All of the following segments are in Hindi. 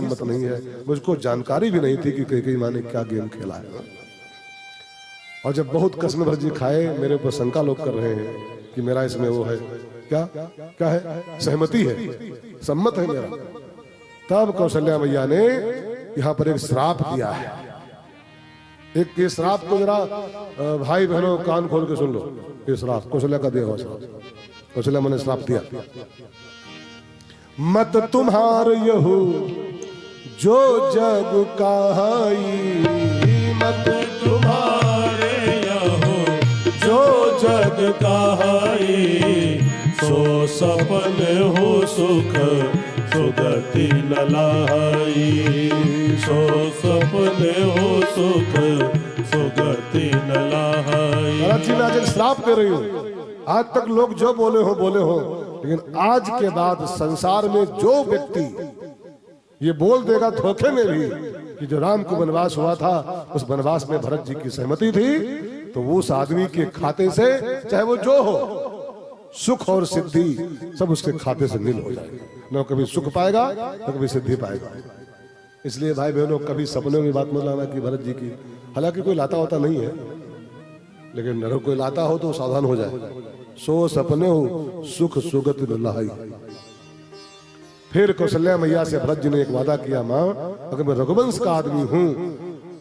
सम्मत नहीं है। मुझको जानकारी भी नहीं थी कि कैकेयी माँ ने क्या गेम खेला है। और जब बहुत कृष्ण भर जी खाए, मेरे ऊपर शंका लोग कर रहे हैं कि मेरा इसमें वो है, क्या क्या है, सहमति है, सम्मत है मेरा। तब कौशल्या मैया ने यहाँ पर एक श्राप दिया है। एक ये श्राप को जरा भाई बहनों कान खोल के सुन लो। ये श्राप कौशल्या का दिया हुआ श्राप। कौशल्या मैंने श्राप दिया, मत तुम्हार यहू जो जग कहाई, मत तुम्हारे यहो जो जग कहाई, सो सपन हो सुख सुगति ललाई, सो सपन हो सुख सुगति ललाई। मैं आज एक श्राप दे रही हूँ। आज तक लोग जो बोले हो, लेकिन आज के बाद संसार में जो व्यक्ति ये बोल देगा धोखे में भी कि जो राम को वनवास हुआ था उस वनवास में भरत जी की सहमति थी, तो वो उस आदमी के खाते से, चाहे वो जो हो, सुख और सिद्धि सब उसके खाते से नील हो जाएगा। न कभी सुख पाएगा न कभी सिद्धि पाएगा। इसलिए भाई बहनों, कभी सपनों की बात मत लाना कि भरत जी की, हालांकि कोई लाता होता नहीं है, लेकिन अगर कोई लाता हो तो सावधान हो जाए। सो सपने हो सुख सुगत ललाई। फिर कौशल्या मैया से भरत जी ने एक वादा किया, माँ अगर मैं रघुवंश का आदमी हूँ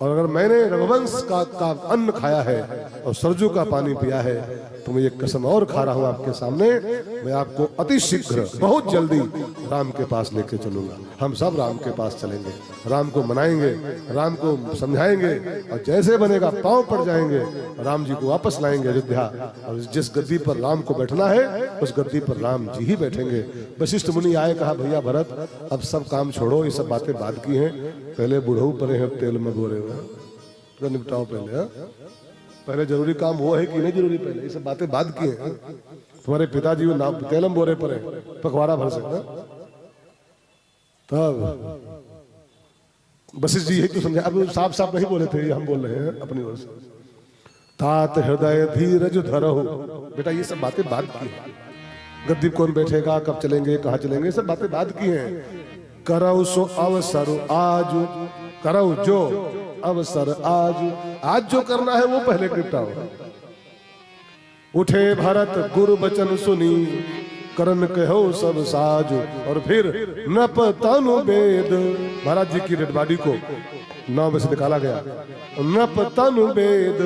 और अगर मैंने रघुवंश का अन्न खाया है और सरजू का पानी पिया है, तो मैं ये कसम और खा रहा हूँ आपके सामने, मैं आपको अति शीघ्र बहुत जल्दी राम के पास लेके चलूंगा। हम सब राम के पास चलेंगे, राम को मनाएंगे, राम को समझाएंगे, और जैसे बनेगा पांव पड़ जाएंगे, राम जी को वापस लाएंगे अयोध्या। और जिस गद्दी पर राम को बैठना है उस गद्दी पर राम जी ही बैठेंगे। वशिष्ठ मुनि आए, कहा भैया भरत अब सब काम छोड़ो, ये सब बातें बाद की हैं, पहले बुढ़ऊ परे हैं तेल में बोरे हुए, तो निपटाओ पहले। पहले जरूरी काम वो है कि नहीं जरूरी, पहले ये सब बातें बाद की हैं। तुम्हारे पिताजी वो नाम तेलम बोरे पर है, पखवाड़ा भर सकता। तब वशिष्ठ जी यही तो समझा। अब साफ साफ नहीं बोले थे, हम बोल रहे हैं अपनी ओर से। तात हृदय धीरज धरहु, बेटा ये सब बातें बाद की हैं। गद्दी कौन बैठेगा, कब चलेंगे, कहाँ चलेंगे, सब बातें बाद की हैं। करौ सो अवसर आज, करौ जो अवसर आज जो करना है वो पहले निपटाओ। उठे भरत गुरु बचन सुनी, करन कहो सब साज। और फिर नप तनु वेद, महाराज जी की डेड बॉडी को 9 बजे से निकाला गया। नप तनु वेद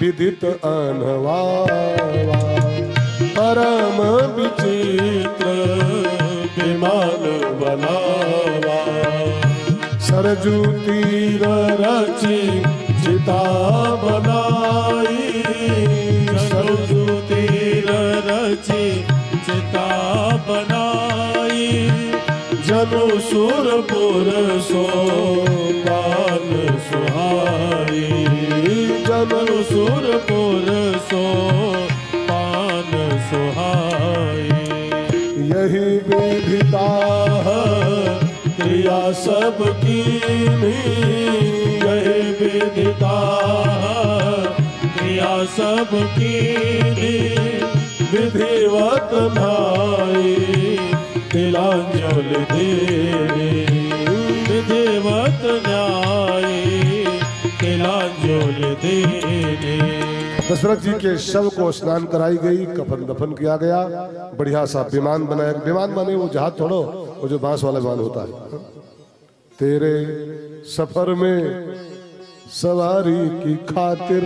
विदित अनवा, परम विचित्र विमान बनावा, सरजू तीर रची चिता बनाई, सरजू तीर रची चिता बनाई, जनु सुरपुर सो पान सुहाई, जनु सुरपुर सो पान सुहाई। यही विधिता क्रिया सब कीनी, यही विदिता क्रिया सब कीनी, विधिवत भाई तिलांजल देनी, विधिवत न्यायी तिलांजल देनी। दशरथ जी के शव को स्नान कराई गई, कफन दफन किया गया, बढ़िया सा विमान बनाया। विमान बने वो जहाज छोड़ो, वो जो बांस वाला विमान होता है। तेरे सफर में सवारी की खातिर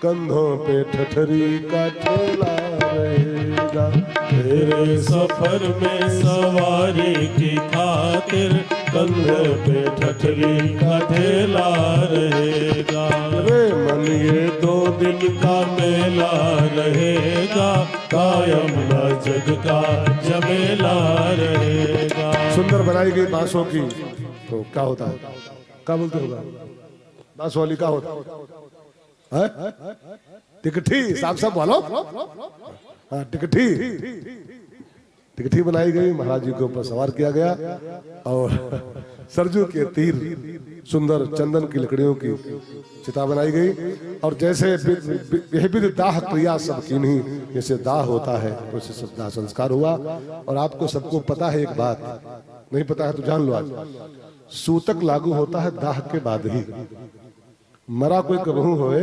कंधों पे ठठरी का ठेला रहेगा, तेरे सफर में सवारी की खातिर कंधे पे ठठरी का ठेला रहेगा। रे मन ये 2 दिन का मेला रहेगा, कायम न जग का जमेला रहेगा। सुंदर बनाई गई बांसों की, तो क्या होता है, क्या बोलते होगा बांस वाली, क्या होता है, टिकठी, साफ साफ बोलो। हाँ, टिकठी, टिकठी बनाई गई, महाराज जी के ऊपर सवार किया गया, और सरजू के तीर, सुंदर चंदन की लकड़ियों की चिता बनाई गई। और जैसे विध दाह क्रिया सब की नहीं, जैसे दाह होता है वैसे सब दाह संस्कार हुआ। और आपको सबको पता है एक बात नहीं पता है तो जान लो आज, सूतक लागू होता है दाह के बाद ही। मरा कोई कबहू होए,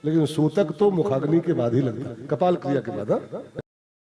लेकिन सूतक तो मुखाग्नि के बाद ही लगता है, कपाल क्रिया के बाद।